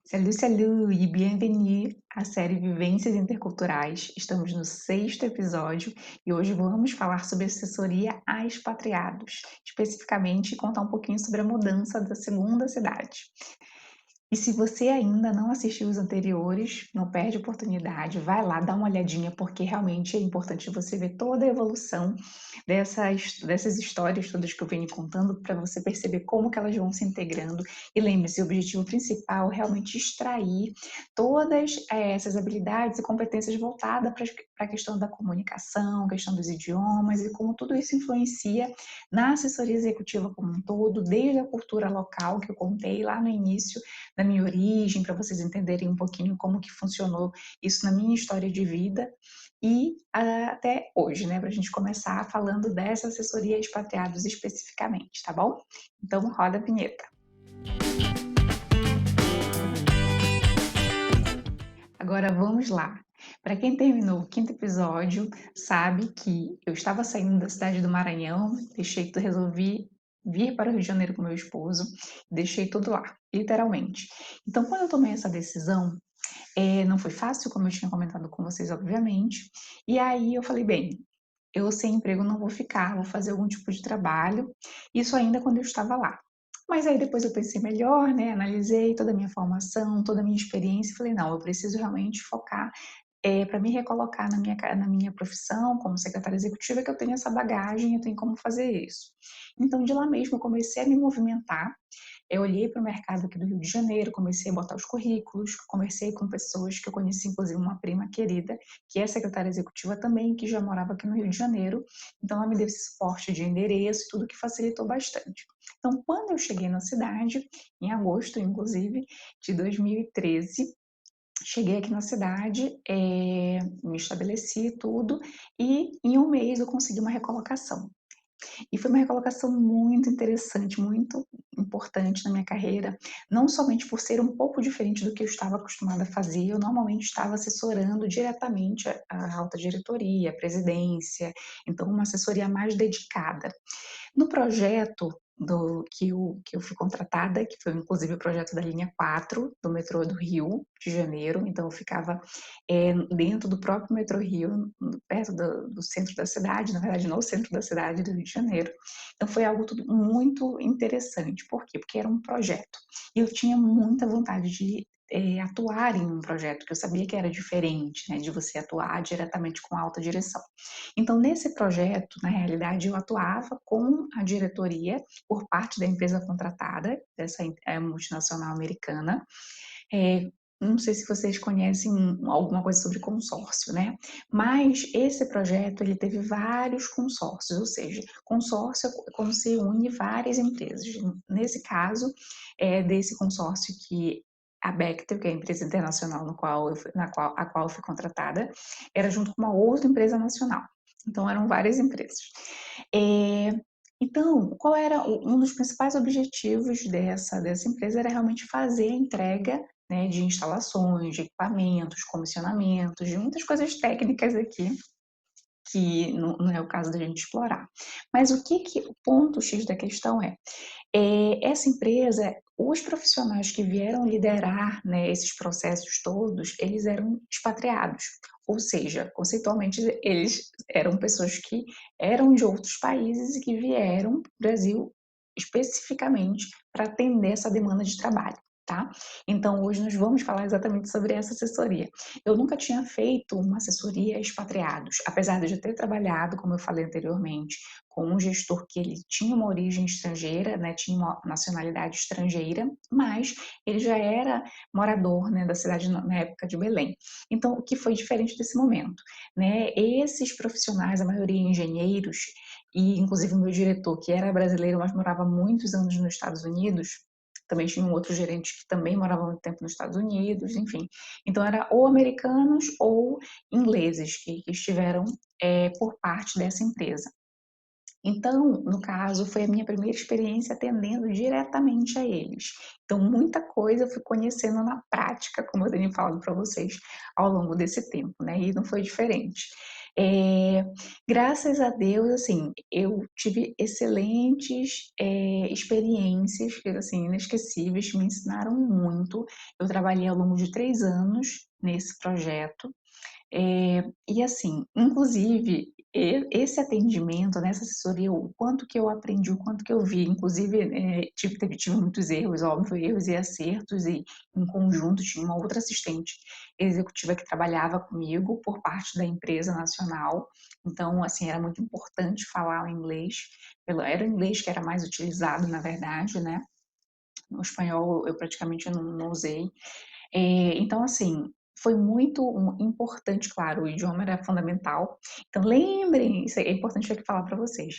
Salut, salut e bienvenue à série Vivências Interculturais. Estamos no sexto episódio e hoje vamos falar sobre assessoria a expatriados, especificamente contar um pouquinho sobre a mudança da segunda cidade. E se você ainda não assistiu os anteriores, não perde a oportunidade, vai lá, dá uma olhadinha, porque realmente é importante você ver toda a evolução dessas histórias todas que eu venho contando, para você perceber como que elas vão se integrando. E lembre-se, o objetivo principal é realmente extrair todas essas habilidades e competências voltadas para a questão da comunicação, questão dos idiomas e como tudo isso influencia na assessoria executiva como um todo, desde a cultura local que eu contei lá no início, da minha origem, para vocês entenderem um pouquinho como que funcionou isso na minha história de vida e até hoje, né, para a gente começar falando dessa assessoria a expatriados especificamente, tá bom? Então roda a vinheta. Agora vamos lá. Para quem terminou o quinto episódio, sabe que eu estava saindo da cidade do Maranhão, resolvi vir para o Rio de Janeiro com meu esposo, deixei tudo lá, literalmente. Então, quando eu tomei essa decisão, não foi fácil, como eu tinha comentado com vocês, obviamente. E aí eu falei, bem, eu sem emprego não vou ficar, vou fazer algum tipo de trabalho. Isso ainda quando eu estava lá. Mas aí depois eu pensei melhor, né? Analisei toda a minha formação, toda a minha experiência e falei, não, eu preciso realmente focar para me recolocar na minha profissão como secretária executiva, que eu tenho essa bagagem, eu tenho como fazer isso. Então, de lá mesmo, eu comecei a me movimentar, eu olhei para o mercado aqui do Rio de Janeiro, comecei a botar os currículos, conversei com pessoas que eu conheci, inclusive uma prima querida, que é secretária executiva também, que já morava aqui no Rio de Janeiro, então ela me deu esse suporte de endereço, tudo que facilitou bastante. Então, quando eu cheguei na cidade, em agosto, inclusive, de 2013, cheguei aqui na cidade, me estabeleci tudo, e em um mês eu consegui uma recolocação. E foi uma recolocação muito interessante, muito importante na minha carreira, não somente por ser um pouco diferente do que eu estava acostumada a fazer, eu normalmente estava assessorando diretamente a alta diretoria, a presidência, então uma assessoria mais dedicada. No projeto que eu fui contratada, que foi inclusive o projeto da linha 4 do metrô do Rio de Janeiro, então eu ficava dentro do próprio metrô Rio, perto do centro da cidade, na verdade no centro da cidade do Rio de Janeiro. Então foi algo tudo muito interessante. Por quê? Porque era um projeto. E eu tinha muita vontade de atuar em um projeto, que eu sabia que era diferente, né, de você atuar diretamente com a alta direção. Então, nesse projeto, na realidade, eu atuava com a diretoria por parte da empresa contratada, dessa multinacional americana. É, não sei se vocês conhecem alguma coisa sobre consórcio, né? Mas esse projeto ele teve vários consórcios, ou seja, consórcio é quando se une várias empresas. Nesse caso, desse consórcio que a Bechtel, que é a empresa internacional a qual eu fui contratada, era junto com uma outra empresa nacional. Então, eram várias empresas. É, então, qual era um dos principais objetivos dessa empresa era realmente fazer a entrega, né, de instalações, de equipamentos, comissionamentos, de muitas coisas técnicas aqui, que não é o caso da gente explorar. Mas o ponto X da questão essa empresa, os profissionais que vieram liderar, né, esses processos todos, eles eram expatriados, ou seja, conceitualmente eles eram pessoas que eram de outros países e que vieram para o Brasil especificamente para atender essa demanda de trabalho. Tá? Então, hoje nós vamos falar exatamente sobre essa assessoria. Eu nunca tinha feito uma assessoria a expatriados, apesar de eu já ter trabalhado, como eu falei anteriormente, com um gestor que ele tinha uma origem estrangeira, né, tinha uma nacionalidade estrangeira, mas ele já era morador, né, da cidade na época de Belém. Então, o que foi diferente desse momento, né? Esses profissionais, a maioria engenheiros, e inclusive o meu diretor, que era brasileiro, mas morava muitos anos nos Estados Unidos, também tinha um outro gerente que também morava muito tempo nos Estados Unidos, enfim. Então, era ou americanos ou ingleses que estiveram por parte dessa empresa. Então, no caso, foi a minha primeira experiência atendendo diretamente a eles. Então, muita coisa eu fui conhecendo na prática, como eu tenho falado para vocês, ao longo desse tempo, né? E não foi diferente. Eh, Graças a Deus, assim, eu tive excelentes, experiências, que assim, inesquecíveis, que me ensinaram muito. Eu trabalhei ao longo de 3 anos nesse projeto, e assim, inclusive, esse atendimento, nessa assessoria, o quanto que eu aprendi, o quanto que eu vi, inclusive, tive muitos erros, óbvio, erros e acertos, e em conjunto tinha uma outra assistente executiva que trabalhava comigo por parte da empresa nacional, então, assim, era muito importante falar o inglês, era o inglês que era mais utilizado, na verdade, né, o espanhol eu praticamente não usei, então, assim, foi muito importante, claro, o idioma era fundamental. Então, lembrem, isso é importante aqui falar para vocês.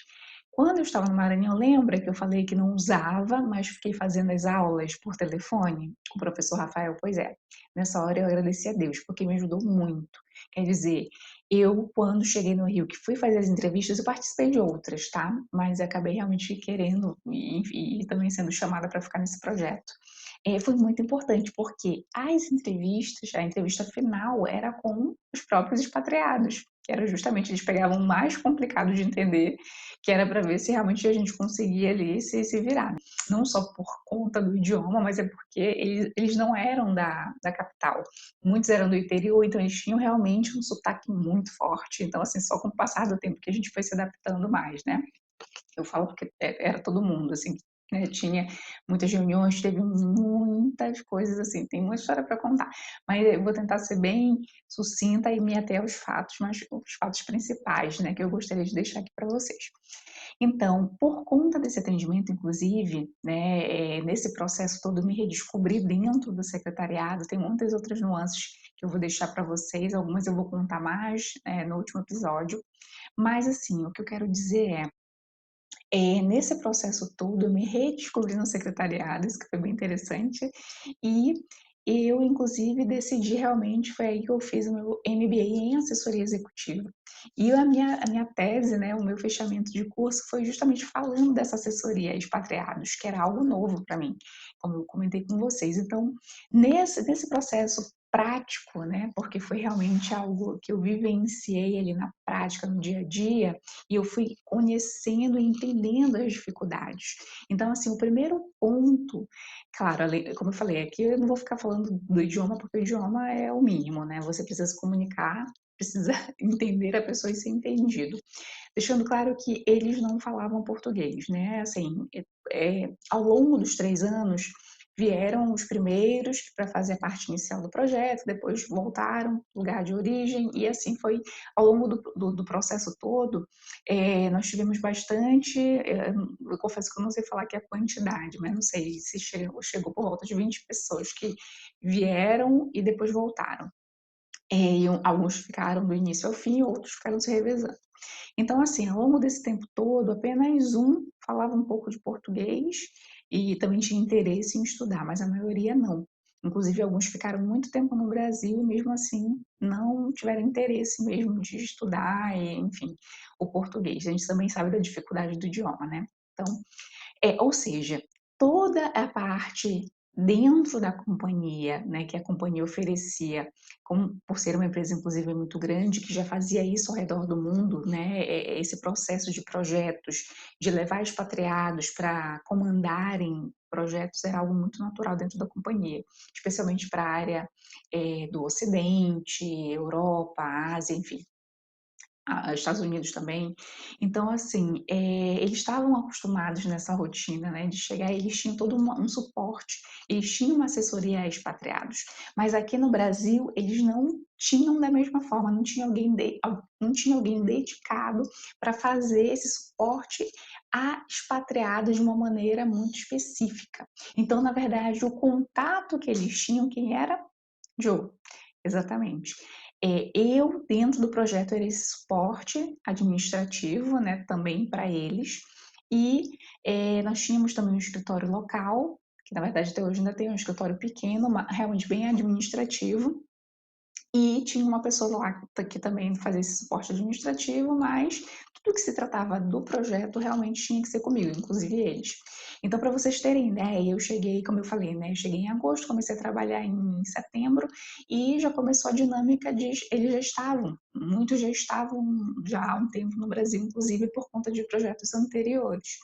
Quando eu estava no Maranhão, lembra que eu falei que não usava, mas fiquei fazendo as aulas por telefone com o professor Rafael? Pois é, nessa hora eu agradeci a Deus, porque me ajudou muito. Quer dizer, eu, quando cheguei no Rio, que fui fazer as entrevistas, eu participei de outras, tá? Mas acabei realmente querendo e também sendo chamada para ficar nesse projeto. Foi muito importante, porque as entrevistas, a entrevista final era com os próprios expatriados, que era justamente, eles pegavam o mais complicado de entender, que era para ver se realmente a gente conseguia ali se virar. Não só por conta do idioma, mas é porque eles não eram da capital. Muitos eram do interior, então eles tinham realmente um sotaque muito forte. Então, assim, só com o passar do tempo que a gente foi se adaptando mais, né? Eu falo porque era todo mundo, assim, né, tinha muitas reuniões, teve muitas coisas, assim, tem muita história para contar, mas eu vou tentar ser bem sucinta e me ater aos fatos, mas os fatos principais, né, que eu gostaria de deixar aqui para vocês. Então, por conta desse atendimento, inclusive, né, nesse processo todo, eu me redescobri dentro do secretariado, tem muitas outras nuances que eu vou deixar para vocês, algumas eu vou contar mais, no último episódio, mas, assim, o que eu quero dizer nesse processo todo, eu me redescobri no secretariado, isso que foi bem interessante, e eu, inclusive, decidi realmente, foi aí que eu fiz o meu MBA em assessoria executiva. E a minha tese, né, o meu fechamento de curso foi justamente falando dessa assessoria a expatriados, que era algo novo para mim, como eu comentei com vocês. Então, nesse processo prático, né, porque foi realmente algo que eu vivenciei ali na prática, no dia a dia, e eu fui conhecendo e entendendo as dificuldades. Então, assim, o primeiro ponto, claro, como eu falei, aqui eu não vou ficar falando do idioma, porque o idioma é o mínimo, né? Você precisa se comunicar, precisa entender a pessoa e ser entendido. Deixando claro que eles não falavam português, né? Assim, ao longo dos 3 anos, vieram os primeiros para fazer a parte inicial do projeto, depois voltaram para o lugar de origem, e assim foi ao longo do processo todo. Nós tivemos bastante, eu confesso que eu não sei falar aqui a quantidade, mas não sei se chegou por volta de 20 pessoas que vieram e depois voltaram. Alguns ficaram do início ao fim, outros ficaram se revezando. Então, assim, ao longo desse tempo todo, apenas um falava um pouco de português e também tinha interesse em estudar, mas a maioria não. Inclusive, alguns ficaram muito tempo no Brasil e, mesmo assim, não tiveram interesse mesmo de estudar, e, enfim, o português. A gente também sabe da dificuldade do idioma, né? Então, ou seja, toda a parte dentro da companhia, né, que a companhia oferecia, como por ser uma empresa inclusive muito grande, que já fazia isso ao redor do mundo, né, esse processo de projetos, de levar expatriados para comandarem projetos era algo muito natural dentro da companhia, especialmente para a área, do Ocidente, Europa, Ásia, enfim. Estados Unidos também. Então, assim, eles estavam acostumados nessa rotina, né, de chegar e eles tinham todo um suporte, eles tinham uma assessoria a expatriados. Mas aqui no Brasil, eles não tinham da mesma forma, não tinha alguém dedicado para fazer esse suporte a expatriados de uma maneira muito específica. Então, na verdade, o contato que eles tinham, quem era? Joe, exatamente. Eu, dentro do projeto, era esse suporte administrativo, né, também para eles, e nós tínhamos também um escritório local, que na verdade até hoje ainda tem um escritório pequeno, realmente bem administrativo, e tinha uma pessoa lá que também fazia esse suporte administrativo, mas tudo que se tratava do projeto realmente tinha que ser comigo, inclusive eles. Então, para vocês terem ideia, eu cheguei, como eu falei, né? Cheguei em agosto, comecei a trabalhar em setembro e já começou a dinâmica de eles já estavam muitos já estavam já há um tempo no Brasil, inclusive por conta de projetos anteriores.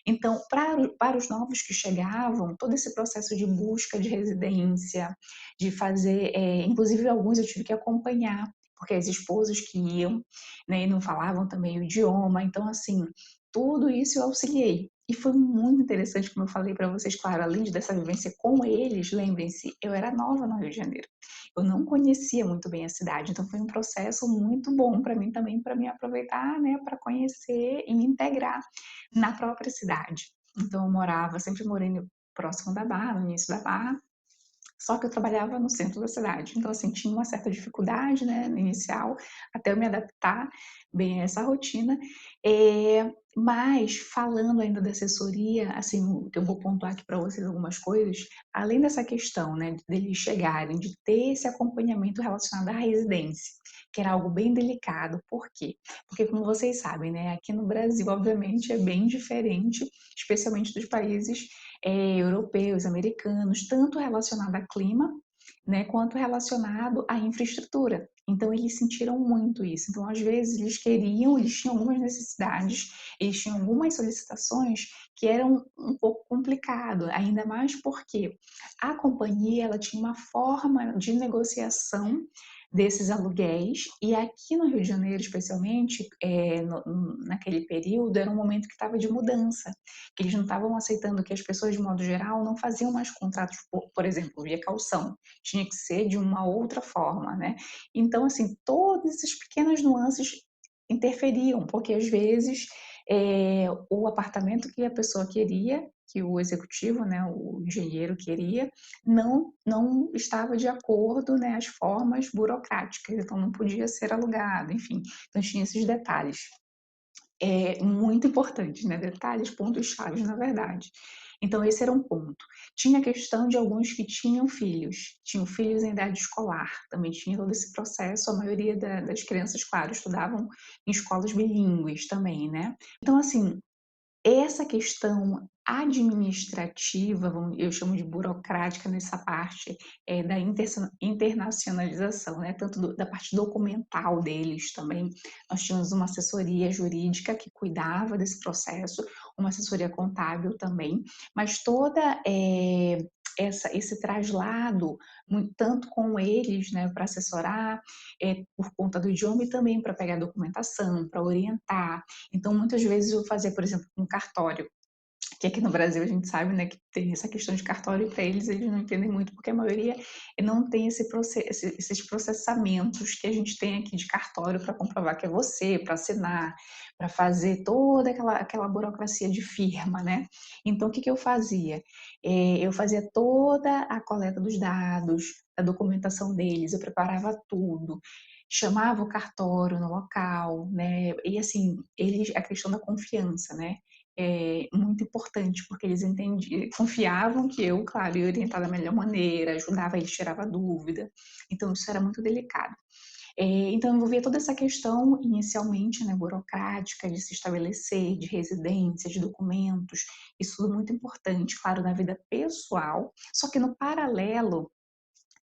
Então, para os novos que chegavam, todo esse processo de busca de residência, de fazer, inclusive alguns eu tive que acompanhar, porque as esposas que iam, né, e não falavam também o idioma, então assim, tudo isso eu auxiliei. E foi muito interessante, como eu falei para vocês, claro, além dessa vivência com eles, lembrem-se, eu era nova no Rio de Janeiro. Eu não conhecia muito bem a cidade, então foi um processo muito bom para mim também, para me aproveitar, né, para conhecer e me integrar na própria cidade. Então eu morava, sempre morei próximo da Barra, no início da Barra, só que eu trabalhava no centro da cidade, então assim, tinha uma certa dificuldade, né, no inicial, até eu me adaptar bem a essa rotina. Mas falando ainda da assessoria, assim, eu vou pontuar aqui para vocês algumas coisas, além dessa questão, né, deles chegarem, de ter esse acompanhamento relacionado à residência, que era algo bem delicado. Por quê? Porque como vocês sabem, né, aqui no Brasil, obviamente, é bem diferente, especialmente dos países europeus, americanos, tanto relacionado a clima, né, quanto relacionado à infraestrutura. Então eles sentiram muito isso. Então às vezes eles tinham algumas necessidades, eles tinham algumas solicitações que eram um pouco complicado, ainda mais porque a companhia ela tinha uma forma de negociação desses aluguéis, e aqui no Rio de Janeiro, especialmente, naquele período, era um momento que estava de mudança, que eles não estavam aceitando que as pessoas, de modo geral, não faziam mais contratos, por exemplo, via calção, tinha que ser de uma outra forma, né? Então, assim, todas essas pequenas nuances interferiam, porque às vezes o apartamento que a pessoa queria, que o executivo, né, o engenheiro queria, não estava de acordo, né, as formas burocráticas, então não podia ser alugado, enfim, então tinha esses detalhes muito importantes, né? Detalhes, pontos chaves, na verdade. Então, esse era um ponto. Tinha a questão de alguns que tinham filhos em idade escolar, também tinha todo esse processo. A maioria das crianças, claro, estudavam em escolas bilíngues também, né? Então, assim, essa questão administrativa, eu chamo de burocrática nessa parte da internacionalização, né? Tanto da parte documental deles também. Nós tínhamos uma assessoria jurídica que cuidava desse processo, uma assessoria contábil também, mas toda esse traslado, tanto com eles, né, para assessorar, por conta do idioma e também para pegar documentação, para orientar. Então, muitas vezes eu fazia, por exemplo, um cartório, que aqui no Brasil a gente sabe, né, que tem essa questão de cartório, e para eles não entendem muito, porque a maioria não tem esses processamentos que a gente tem aqui de cartório para comprovar que é você, para assinar, para fazer toda aquela burocracia de firma, né? Então, o que que eu fazia? Eu fazia toda a coleta dos dados, a documentação deles, eu preparava tudo, chamava o cartório no local, né? E assim, a questão da confiança, né? Muito importante, porque eles confiavam que eu, claro, ia orientar da melhor maneira, ajudava, eles tirava dúvida. Então, isso era muito delicado. Então, envolvia toda essa questão, inicialmente, né, burocrática, de se estabelecer, de residência, de documentos, isso tudo muito importante, claro, na vida pessoal, só que no paralelo,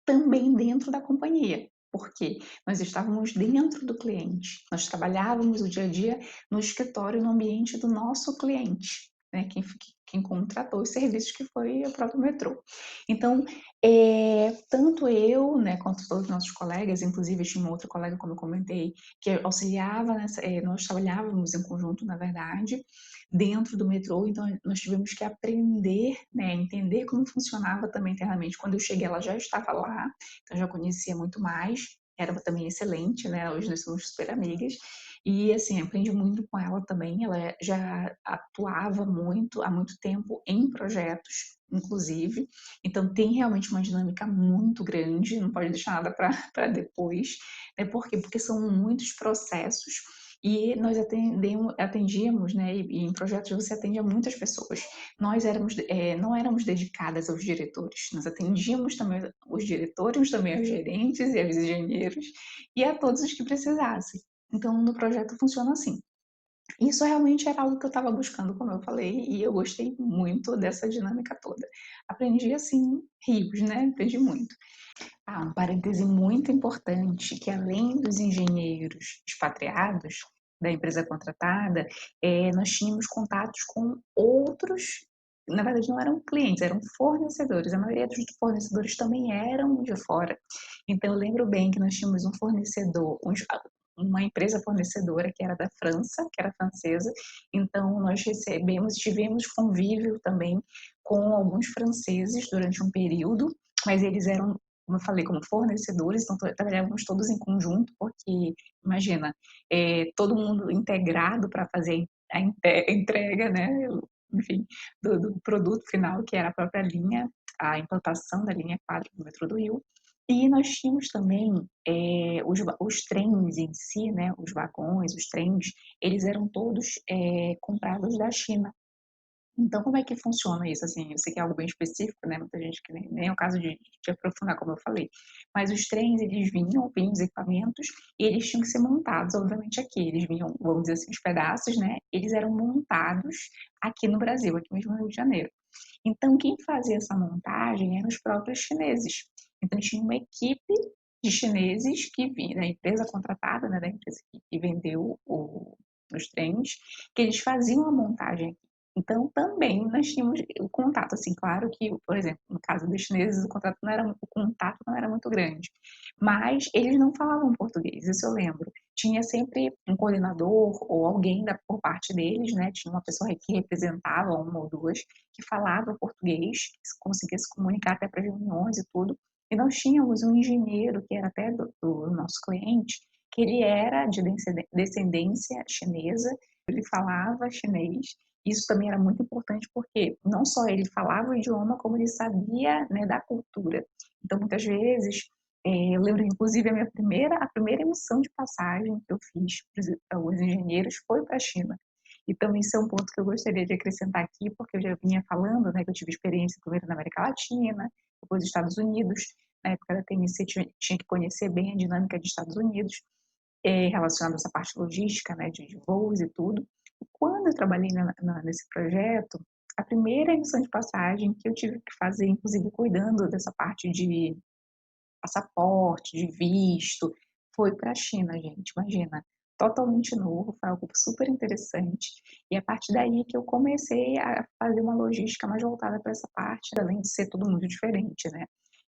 também dentro da companhia. Porque nós estávamos dentro do cliente, nós trabalhávamos o dia a dia no escritório, no ambiente do nosso cliente, né? Quem contratou os serviços, que foi o próprio metrô. Então, tanto eu, né, quanto todos os nossos colegas, inclusive tinha uma outra colega, como eu comentei, que auxiliava nós trabalhávamos em conjunto, na verdade, dentro do metrô, então nós tivemos que aprender, né, entender como funcionava também internamente. Quando eu cheguei, ela já estava lá, então já conhecia muito mais, era também excelente, né? Hoje nós somos super amigas. E assim, aprendi muito com ela também. Ela já atuava muito, há muito tempo em projetos, inclusive. Então tem realmente uma dinâmica muito grande, não pode deixar nada para depois. Né? Por quê? Porque são muitos processos e nós atendíamos, né? E em projetos você atende a muitas pessoas. Nós não éramos dedicadas aos diretores, nós atendíamos também os diretores, também aos gerentes e aos engenheiros e a todos os que precisassem. Então, no projeto funciona assim. Isso realmente era algo que eu estava buscando, como eu falei, e eu gostei muito dessa dinâmica toda. Aprendi, assim, rios, né, aprendi muito. Ah, um parêntese muito importante, que além dos engenheiros expatriados da empresa contratada, nós tínhamos contatos com outros, na verdade não eram clientes, eram fornecedores, a maioria dos fornecedores também eram de fora. Então eu lembro bem que nós tínhamos um fornecedor, uma empresa fornecedora que era da França, que era francesa, então nós tivemos convívio também com alguns franceses durante um período, mas eles eram, como eu falei, como fornecedores, então trabalhávamos todos em conjunto, porque, imagina, todo mundo integrado para fazer a entrega, né, enfim, do produto final, que era a própria linha, a implantação da linha 4 do metrô do Rio. E nós tínhamos também os trens em si, né, os vagões, os trens, eles eram todos comprados da China. Então, como é que funciona isso? Assim, eu sei que é algo bem específico, né? Muita gente que nem é o caso de aprofundar, como eu falei. Mas os trens, eles vinham os equipamentos, e eles tinham que ser montados, obviamente, aqui. Eles vinham, vamos dizer assim, os pedaços, né? Eles eram montados aqui no Brasil, aqui mesmo no Rio de Janeiro. Então, quem fazia essa montagem eram os próprios chineses. Então, tinha uma equipe de chineses que vinha da empresa contratada, né, da empresa que vendeu os trens, que eles faziam a montagem. Então, também nós tínhamos o contato, assim, claro que, por exemplo, no caso dos chineses, o contato não era muito grande, mas eles não falavam português, isso eu lembro. Tinha sempre um coordenador ou alguém por parte deles, né? Tinha uma pessoa que representava uma ou duas que falava português, que conseguia se comunicar até para reuniões e tudo. E nós tínhamos um engenheiro que era até do nosso cliente, que ele era de descendência chinesa, ele falava chinês. Isso também era muito importante porque não só ele falava o idioma, como ele sabia, né, da cultura. Então, muitas vezes, eu lembro, inclusive, a primeira emissão de passagem que eu fiz para os engenheiros foi para a China. Então, isso é um ponto que eu gostaria de acrescentar aqui, porque eu já vinha falando, né, que eu tive experiência primeiro na América Latina, depois nos Estados Unidos. Na época da TNC, tinha que conhecer bem a dinâmica dos Estados Unidos, relacionada a essa parte logística, né, de voos e tudo. E quando eu trabalhei nesse projeto, a primeira emissão de passagem que eu tive que fazer, inclusive cuidando dessa parte de passaporte, de visto, foi para a China, gente, imagina. Totalmente novo, foi algo super interessante. E a partir daí que eu comecei a fazer uma logística mais voltada para essa parte, além de ser tudo muito diferente, né?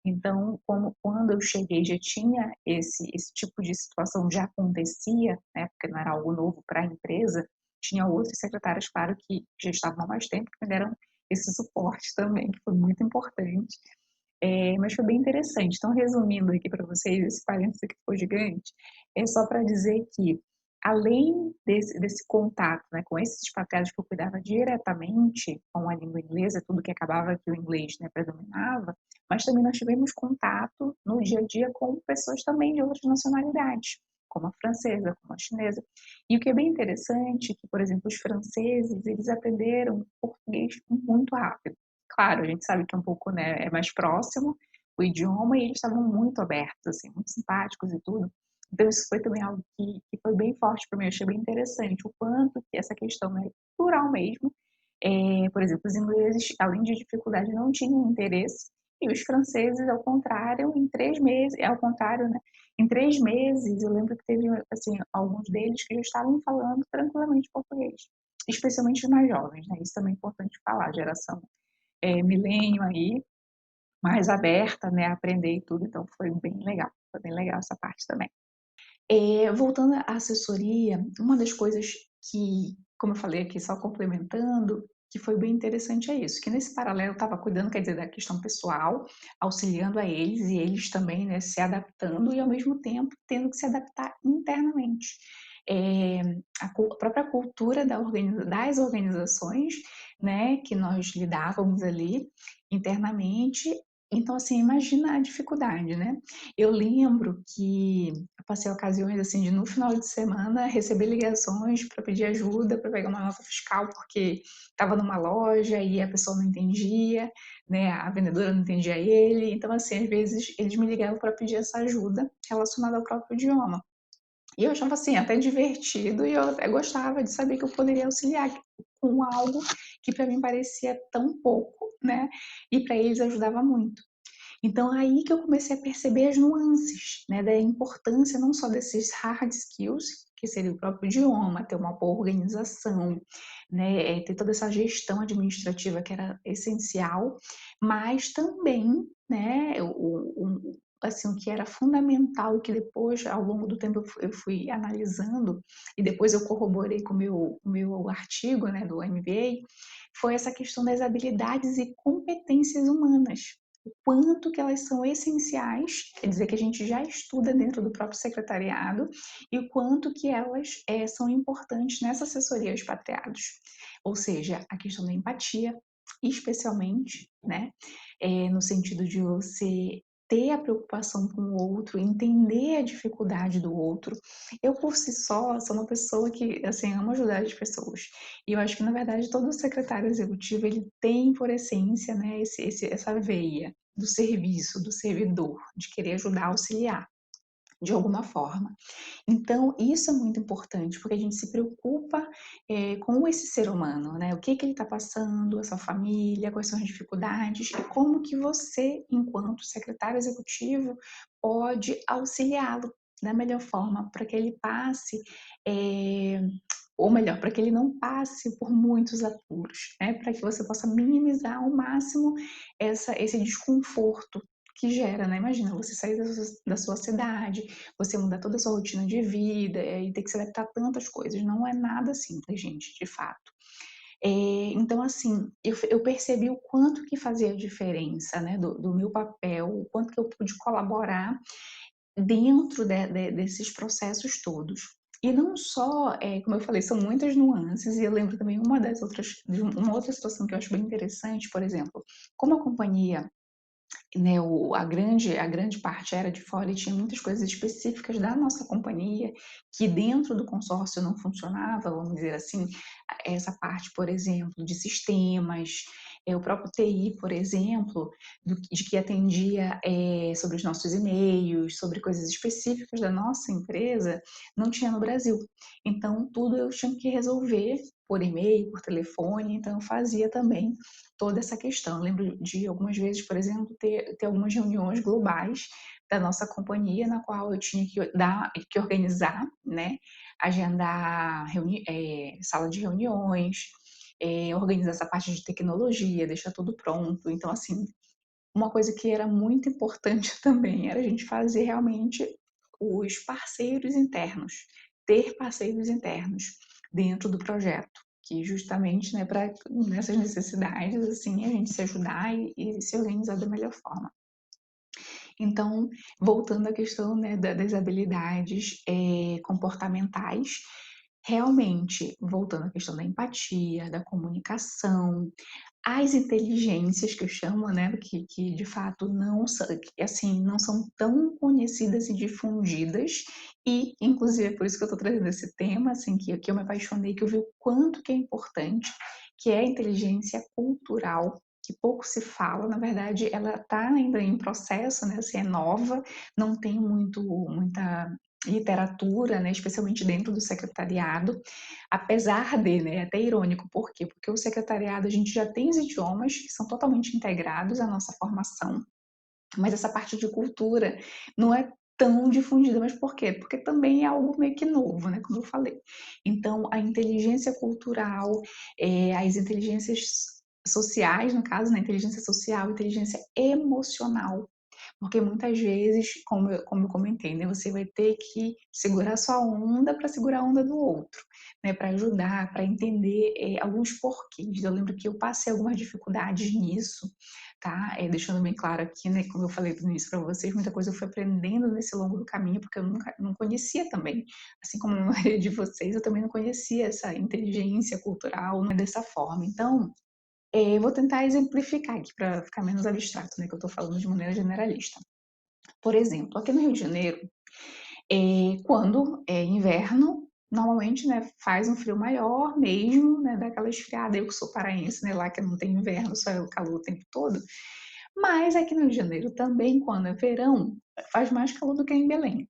Então, quando eu cheguei já tinha esse tipo de situação já acontecia, né? Porque não era algo novo para a empresa, tinha outros secretários, claro, que já estavam há mais tempo, que me deram esse suporte também, que foi muito importante. Mas foi bem interessante. Então, resumindo aqui para vocês, esse parênteses aqui ficou gigante, é só para dizer que, além desse contato, né, com esses expatriados que eu cuidava diretamente com a língua inglesa, tudo que acabava que o inglês, né, predominava, mas também nós tivemos contato no dia a dia com pessoas também de outras nacionalidades, como a francesa, como a chinesa. E o que é bem interessante é que, por exemplo, os franceses, eles aprenderam português muito rápido. Claro, a gente sabe que é um pouco, né, é mais próximo o idioma, e eles estavam muito abertos, assim, muito simpáticos e tudo. Então isso foi também algo que foi bem forte para mim, eu achei bem interessante o quanto que essa questão, né, cultural mesmo, por exemplo, os ingleses, além de dificuldade, não tinham interesse, e os franceses, ao contrário, em 3 meses, ao contrário, né, em 3 meses, eu lembro que teve, assim, alguns deles que já estavam falando tranquilamente português, especialmente os mais jovens, né, isso também é importante falar, geração milênio aí, mais aberta, né, a aprender e tudo, então foi bem legal essa parte também. Voltando à assessoria, uma das coisas que, como eu falei aqui, só complementando, que foi bem interessante é isso, que nesse paralelo eu estava cuidando, quer dizer, da questão pessoal, auxiliando a eles e eles também, né, se adaptando e ao mesmo tempo tendo que se adaptar internamente. É, a própria cultura das organizações, né, que nós lidávamos ali internamente. Então, assim, imagina a dificuldade, né? Eu lembro que eu passei ocasiões assim de no final de semana receber ligações para pedir ajuda para pegar uma nota fiscal porque estava numa loja e a pessoa não entendia, né? A vendedora não entendia ele. Então, assim, às vezes eles me ligavam para pedir essa ajuda relacionada ao próprio idioma. E eu achava, assim, até divertido e eu até gostava de saber que eu poderia auxiliar com algo que para mim parecia tão pouco, né, e para eles ajudava muito. Então aí que eu comecei a perceber as nuances, né, da importância não só desses hard skills, que seria o próprio idioma, ter uma boa organização, né, ter toda essa gestão administrativa que era essencial, mas também, né, assim, o que era fundamental, que depois, ao longo do tempo, eu fui analisando, e depois eu corroborei com o meu artigo, né, do MBA, foi essa questão das habilidades e competências humanas, o quanto que elas são essenciais, quer dizer que a gente já estuda dentro do próprio secretariado, e o quanto que elas são importantes nessa assessoria aos expatriados. Ou seja, a questão da empatia, especialmente, né, no sentido de você ter a preocupação com o outro, entender a dificuldade do outro. Eu, por si só, sou uma pessoa que, assim, amo ajudar as pessoas. E eu acho que, na verdade, todo secretário executivo, ele tem por essência, né, essa veia do serviço, do servidor, de querer ajudar, auxiliar, de alguma forma. Então, isso é muito importante, porque a gente se preocupa, com esse ser humano, né, o que que ele está passando, a sua família, quais são as dificuldades e como que você, enquanto secretário executivo, pode auxiliá-lo da melhor forma para que ele passe, eh, ou melhor, para que ele não passe por muitos apuros, né, para que você possa minimizar ao máximo esse desconforto que gera, né. Imagina, você sair da sua cidade, você mudar toda a sua rotina de vida, e ter que se adaptar a tantas coisas, não é nada simples, gente, de fato. Então, assim, eu percebi o quanto que fazia diferença, né, do meu papel, o quanto que eu pude colaborar dentro desses processos todos. E não só, como eu falei, são muitas nuances, e eu lembro também uma outra situação que eu acho bem interessante, por exemplo, como a companhia, né, a grande parte era de fora e tinha muitas coisas específicas da nossa companhia que dentro do consórcio não funcionava, vamos dizer assim, essa parte, por exemplo, de sistemas, o próprio TI, por exemplo, de que atendia sobre os nossos e-mails, sobre coisas específicas da nossa empresa, não tinha no Brasil. Então, tudo eu tinha que resolver por e-mail, por telefone, então eu fazia também toda essa questão. Eu lembro de algumas vezes, por exemplo, ter algumas reuniões globais da nossa companhia, na qual eu tinha que organizar, né, agendar sala de reuniões, organizar essa parte de tecnologia, deixar tudo pronto. Então, assim, uma coisa que era muito importante também era a gente fazer realmente os parceiros internos, ter parceiros internos dentro do projeto, que justamente, né, para nessas necessidades, assim, a gente se ajudar e se organizar da melhor forma. Então, voltando à questão, né, das habilidades, comportamentais, realmente, voltando à questão da empatia, da comunicação, as inteligências que eu chamo, né, que de fato não sã que, assim, não são tão conhecidas e difundidas, e inclusive é por isso que eu estou trazendo esse tema, assim, que eu me apaixonei, que eu vi o quanto que é importante, que é a inteligência cultural, que pouco se fala, na verdade ela está ainda em processo, né, assim, é nova, não tem muita literatura, né, especialmente dentro do secretariado, apesar de, né, é até irônico, por quê? Porque o secretariado a gente já tem os idiomas que são totalmente integrados à nossa formação, mas essa parte de cultura não é tão difundida, mas por quê? Porque também é algo meio que novo, né, como eu falei. Então a inteligência cultural, as inteligências sociais, no caso, né, inteligência social, inteligência emocional, porque muitas vezes, como eu comentei, né, você vai ter que segurar sua onda para segurar a onda do outro, né, para ajudar, para entender, alguns porquês. Eu lembro que eu passei algumas dificuldades nisso, tá, deixando bem claro aqui, né, como eu falei no início para vocês, muita coisa eu fui aprendendo nesse longo do caminho, porque eu nunca não conhecia também, assim como a maioria de vocês, eu também não conhecia essa inteligência cultural, né, dessa forma. Então, eu vou tentar exemplificar aqui para ficar menos abstrato, né, que eu estou falando de maneira generalista. Por exemplo, aqui no Rio de Janeiro, quando é inverno, normalmente, né, faz um frio maior mesmo, né, dá aquela esfriada. Eu que sou paraense, né, lá que não tem inverno, só é o calor o tempo todo. Mas aqui no Rio de Janeiro também, quando é verão, faz mais calor do que em Belém.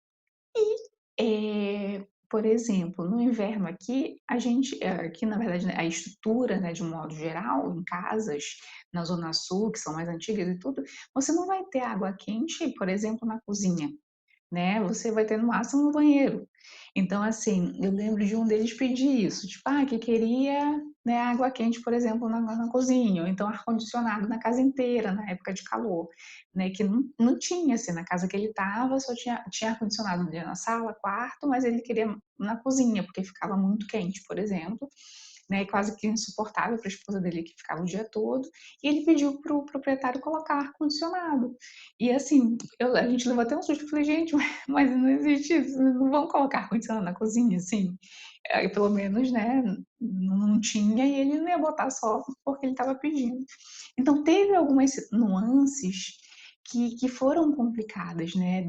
Por exemplo, no inverno aqui, a gente aqui na verdade, né, a estrutura, né, de um modo geral, em casas na zona sul, que são mais antigas e tudo, você não vai ter água quente, por exemplo, na cozinha. Né, você vai ter no máximo no banheiro. Então, assim, eu lembro de um deles pedir isso, tipo, que queria, né, água quente, por exemplo, na cozinha, ou então ar-condicionado na casa inteira, na época de calor, né, que não tinha, assim, na casa que ele estava, só tinha ar-condicionado ali na sala, quarto, mas ele queria na cozinha, porque ficava muito quente, por exemplo, né, quase que insuportável para a esposa dele que ficava o dia todo, e ele pediu para o proprietário colocar ar-condicionado. E assim, a gente levou até um susto, eu falei, gente, mas não existe isso, não vão colocar ar-condicionado na cozinha, assim. Aí, pelo menos, né, não tinha e ele não ia botar só porque ele estava pedindo. Então, teve algumas nuances que foram complicadas, né,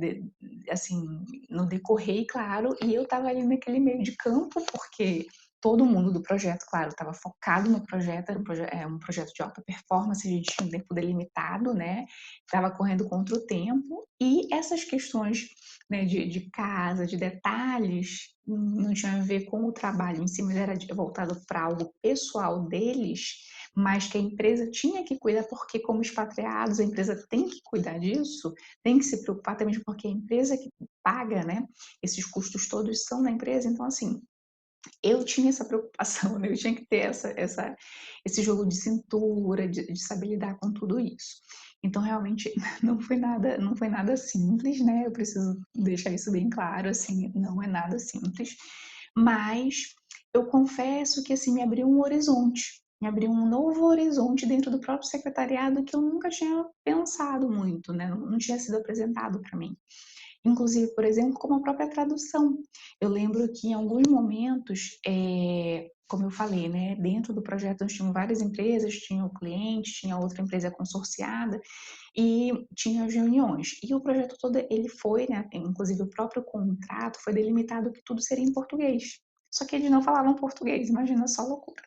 assim, no decorrer, claro, e eu estava ali naquele meio de campo, porque todo mundo do projeto, claro, estava focado no projeto, era um projeto de alta performance, a gente tinha um tempo delimitado, né, estava correndo contra o tempo, e essas questões, né, de casa, de detalhes, não tinha a ver com o trabalho em si, mas era voltado para algo pessoal deles, mas que a empresa tinha que cuidar, porque como expatriados, a empresa tem que cuidar disso, tem que se preocupar, até mesmo porque a empresa que paga, né, esses custos todos são da empresa, então assim, eu tinha essa preocupação, né? Eu tinha que ter esse jogo de cintura, de saber lidar com tudo isso. Então, realmente, não foi nada simples, né? Eu preciso deixar isso bem claro, assim, não é nada simples. Mas eu confesso que, assim, me abriu um horizonte, me abriu um novo horizonte dentro do próprio secretariado que eu nunca tinha pensado muito, né? Não tinha sido apresentado para mim. Inclusive, por exemplo, como a própria tradução. Eu lembro que em alguns momentos, como eu falei, né, dentro do projeto nós tínhamos várias empresas, tinha o cliente, tinha outra empresa consorciada e tinha as reuniões. E o projeto todo, ele foi, né, inclusive o próprio contrato foi delimitado que tudo seria em português. Só que eles não falavam português, imagina só loucura.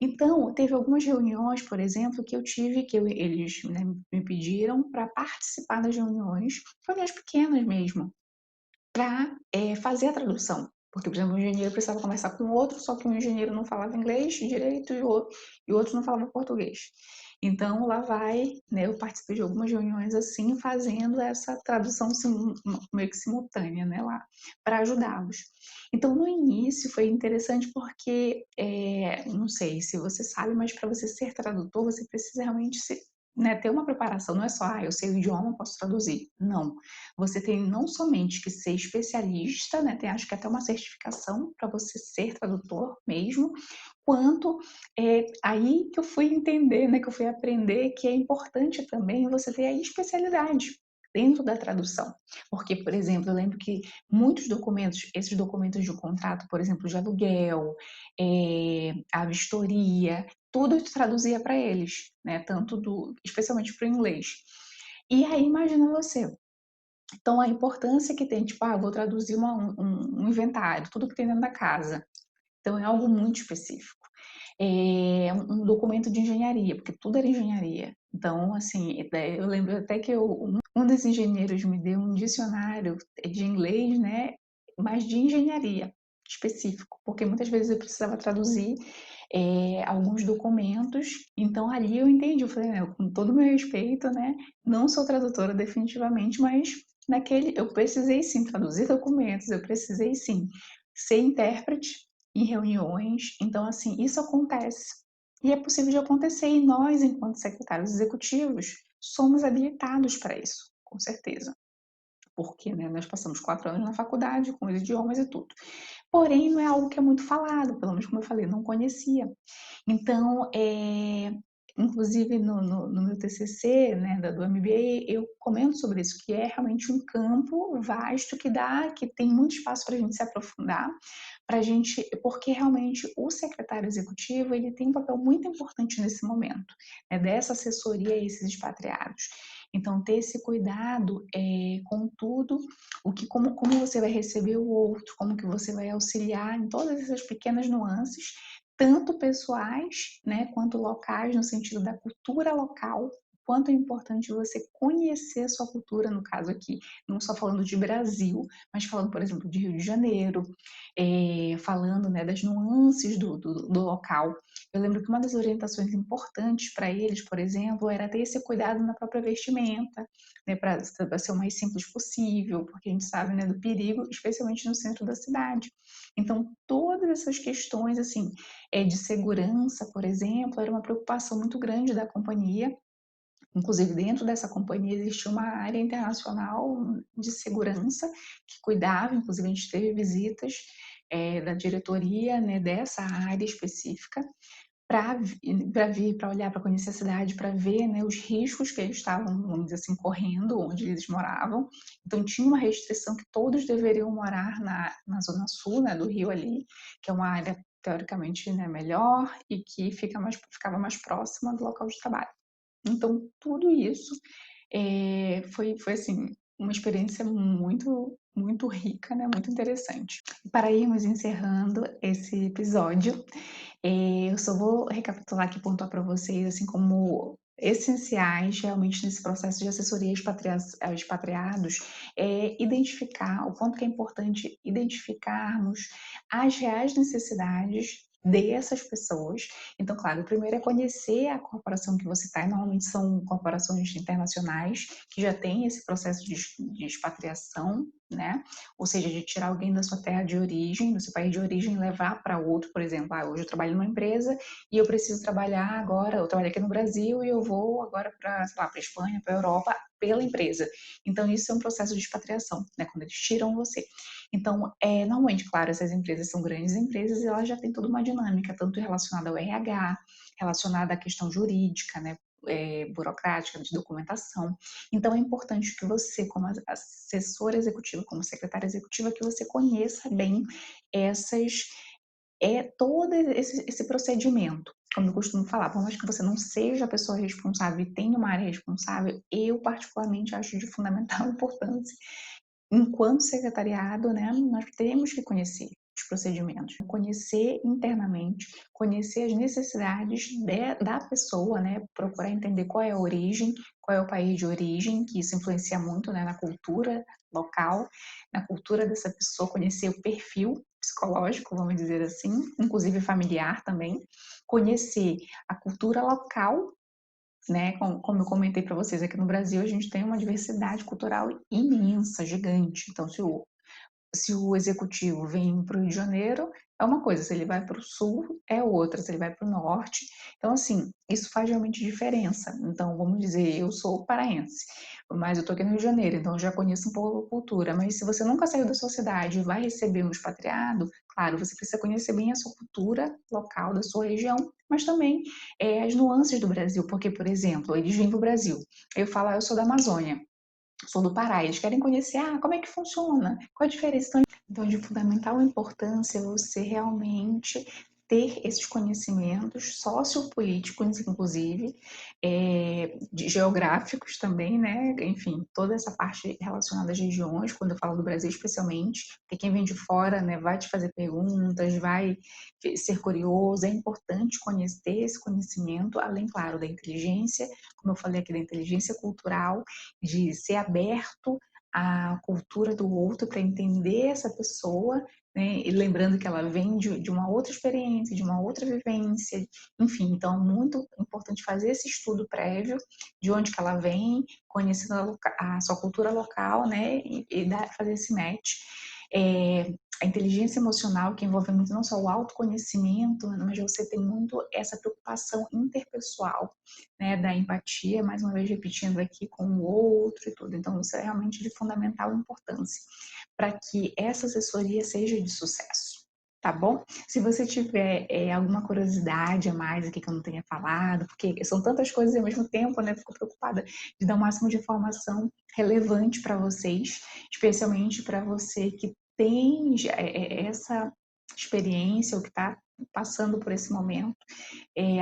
Então, teve algumas reuniões, por exemplo, que eu tive, eles, né, me pediram para participar das reuniões, reuniões pequenas mesmo, para fazer a tradução. Porque, por exemplo, um engenheiro precisava conversar com o outro, só que um engenheiro não falava inglês direito e o outro não falava português. Então, lá vai, né, eu participei de algumas reuniões assim, fazendo essa tradução meio que simultânea, né, lá, para ajudá-los. Então, no início foi interessante porque, não sei se você sabe, mas para você ser tradutor, você precisa realmente né, ter uma preparação. Não é só, eu sei o idioma, posso traduzir. Não. Você tem não somente que ser especialista, né, tem acho que até uma certificação para você ser tradutor mesmo, quanto aí que eu fui entender, né, que eu fui aprender que é importante também você ter a especialidade dentro da tradução. Porque, por exemplo, eu lembro que muitos documentos, esses documentos de contrato, por exemplo, de aluguel, a vistoria, tudo eu traduzia para eles, né, especialmente para o inglês. E aí imagina você, então, a importância que tem, tipo, vou traduzir um inventário, tudo que tem dentro da casa. Então, é algo muito específico. Um documento de engenharia, porque tudo era engenharia. Então, assim, eu lembro até que um dos engenheiros me deu um dicionário de inglês, né, mas de engenharia específico, porque muitas vezes eu precisava traduzir alguns documentos. Então, ali eu entendi, eu falei, né, com todo o meu respeito, né, não sou tradutora definitivamente, mas eu precisei sim traduzir documentos, eu precisei sim ser intérprete em reuniões. Então, assim, isso acontece. E é possível de acontecer, e nós, enquanto secretários executivos, somos habilitados para isso, com certeza. Porque, né, nós passamos 4 anos na faculdade com os idiomas e tudo. Porém, não é algo que é muito falado, pelo menos como eu falei, não conhecia. Então, inclusive no meu TCC, né, do MBA, eu comento sobre isso, que é realmente um campo vasto que tem muito espaço para a gente se aprofundar, porque realmente o secretário executivo ele tem um papel muito importante nesse momento, né, dessa assessoria a esses expatriados. Então, ter esse cuidado com tudo, como você vai receber o outro, como que você vai auxiliar em todas essas pequenas nuances, tanto pessoais, né, quanto locais, no sentido da cultura local, quanto é importante você conhecer a sua cultura, no caso aqui, não só falando de Brasil, mas falando, por exemplo, de Rio de Janeiro, falando, né, das nuances do local. Eu lembro que uma das orientações importantes para eles, por exemplo, era ter esse cuidado na própria vestimenta, né, para ser o mais simples possível, porque a gente sabe, né, do perigo, especialmente no centro da cidade. Então, todas essas questões, assim, de segurança, por exemplo, era uma preocupação muito grande da companhia. Inclusive, dentro dessa companhia existia uma área internacional de segurança que cuidava, inclusive a gente teve visitas da diretoria, né, dessa área específica, para vir, para olhar, para conhecer a cidade, para ver, né, os riscos que eles estavam, vamos dizer assim, correndo onde eles moravam. Então tinha uma restrição que todos deveriam morar na zona sul, né, do Rio ali, que é uma área teoricamente, né, melhor e que ficava mais próxima do local de trabalho. Então tudo isso foi assim uma experiência muito rica, né, muito interessante. Para irmos encerrando esse episódio, eu só vou recapitular aqui, pontuar para vocês, assim, como essenciais realmente nesse processo de assessoria aos expatriados, identificar o quanto que é importante identificarmos as reais necessidades dessas pessoas. Então, claro, o primeiro é conhecer a corporação que você está, e normalmente são corporações internacionais que já têm esse processo de expatriação, né? Ou seja, de tirar alguém da sua terra de origem, do seu país de origem, e levar para outro, por exemplo, hoje eu trabalho numa empresa e eu preciso trabalhar agora, eu trabalho aqui no Brasil e eu vou agora para, sei lá, para a Espanha, para a Europa, pela empresa. Então, isso é um processo de expatriação, né, quando eles tiram você. Então, normalmente, claro, essas empresas são grandes empresas e elas já têm toda uma dinâmica, tanto relacionada ao RH, relacionada à questão jurídica, né, burocrática, de documentação. Então, é importante que você, como assessora executiva, como secretária executiva, que você conheça bem essas, todo esse procedimento. Como eu costumo falar, por mais que você não seja a pessoa responsável e tenha uma área responsável, eu particularmente acho de fundamental importância. Enquanto secretariado, né, nós temos que conhecer os procedimentos, conhecer internamente, conhecer as necessidades da pessoa, né, procurar entender qual é a origem, qual é o país de origem, que isso influencia muito, né, na cultura local, na cultura dessa pessoa, conhecer o perfil psicológico, vamos dizer assim, inclusive familiar também, conhecer a cultura local, né? Como eu comentei para vocês, aqui no Brasil a gente tem uma diversidade cultural imensa, gigante. Então, se o executivo vem para o Rio de Janeiro, é uma coisa, se ele vai para o sul, é outra, se ele vai para o norte. Então, assim, isso faz realmente diferença. Então, vamos dizer, eu sou paraense, mas eu estou aqui no Rio de Janeiro, então eu já conheço um pouco a cultura. Mas se você nunca saiu da sua cidade e vai receber um expatriado, claro, você precisa conhecer bem a sua cultura local, da sua região, mas também as nuances do Brasil, porque, por exemplo, eles vêm para o Brasil, eu falo, eu sou da Amazônia, sou do Pará, eles querem conhecer, como é que funciona, qual a diferença. Então, de fundamental importância você realmente ter esses conhecimentos sociopolíticos, inclusive, geográficos também, né? Enfim, toda essa parte relacionada às regiões, quando eu falo do Brasil especialmente, porque quem vem de fora, né, vai te fazer perguntas, vai ser curioso, é importante ter esse conhecimento, além, claro, da inteligência, como eu falei aqui, da inteligência cultural, de ser aberto à cultura do outro para entender essa pessoa, né? E lembrando que ela vem de uma outra experiência, de uma outra vivência, enfim, então é muito importante fazer esse estudo prévio de onde que ela vem, conhecendo a sua cultura local, né? E fazer esse match. A inteligência emocional, que envolve muito não só o autoconhecimento, mas você tem muito essa preocupação interpessoal, né, da empatia, mais uma vez repetindo aqui, com o outro e tudo. Então, isso é realmente de fundamental importância para que essa assessoria seja de sucesso. Tá bom? Se você tiver alguma curiosidade a mais aqui que eu não tenha falado, porque são tantas coisas ao mesmo tempo, né? Fico preocupada de dar o máximo de informação relevante para vocês, especialmente para você que tem essa experiência ou que está passando por esse momento,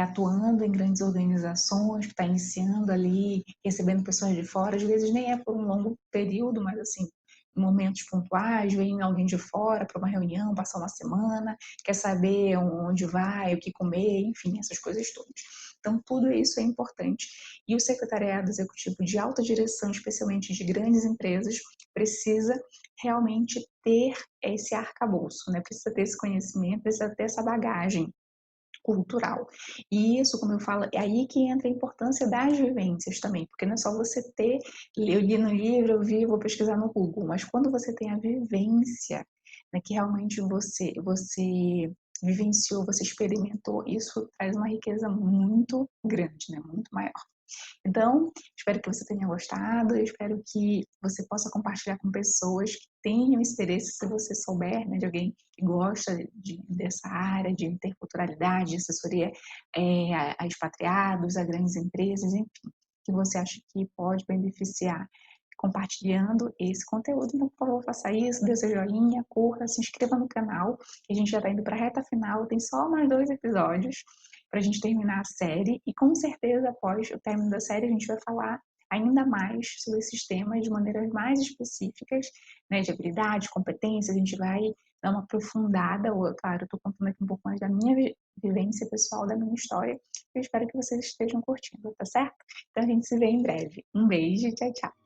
atuando em grandes organizações, que está iniciando ali, recebendo pessoas de fora, às vezes nem é por um longo período, mas assim, momentos pontuais, vem alguém de fora para uma reunião, passar uma semana, quer saber onde vai, o que comer, enfim, essas coisas todas. Então, tudo isso é importante. E o secretariado executivo de alta direção, especialmente de grandes empresas, precisa realmente ter esse arcabouço, né? Precisa ter esse conhecimento, precisa ter essa bagagem cultural. E isso, como eu falo, é aí que entra a importância das vivências também, porque não é só você ter, eu li no livro, eu vi, vou pesquisar no Google, mas quando você tem a vivência, né, que realmente você vivenciou, você experimentou, isso traz uma riqueza muito grande, né, muito maior. Então, espero que você tenha gostado, eu espero que você possa compartilhar com pessoas que tenham interesse, se você souber, né, de alguém que gosta dessa área de interculturalidade, de assessoria a expatriados, a grandes empresas, enfim, que você acha que pode beneficiar compartilhando esse conteúdo. Então, por favor, faça isso, dê seu joinha, curta, se inscreva no canal, que a gente já está indo para a reta final, tem só mais 2 episódios para a gente terminar a série, e com certeza após o término da série a gente vai falar ainda mais sobre esses temas de maneiras mais específicas, né, de habilidade, competência, a gente vai dar uma aprofundada, claro, eu estou contando aqui um pouco mais da minha vivência pessoal, da minha história, eu espero que vocês estejam curtindo, tá certo? Então a gente se vê em breve. Um beijo, tchau, tchau!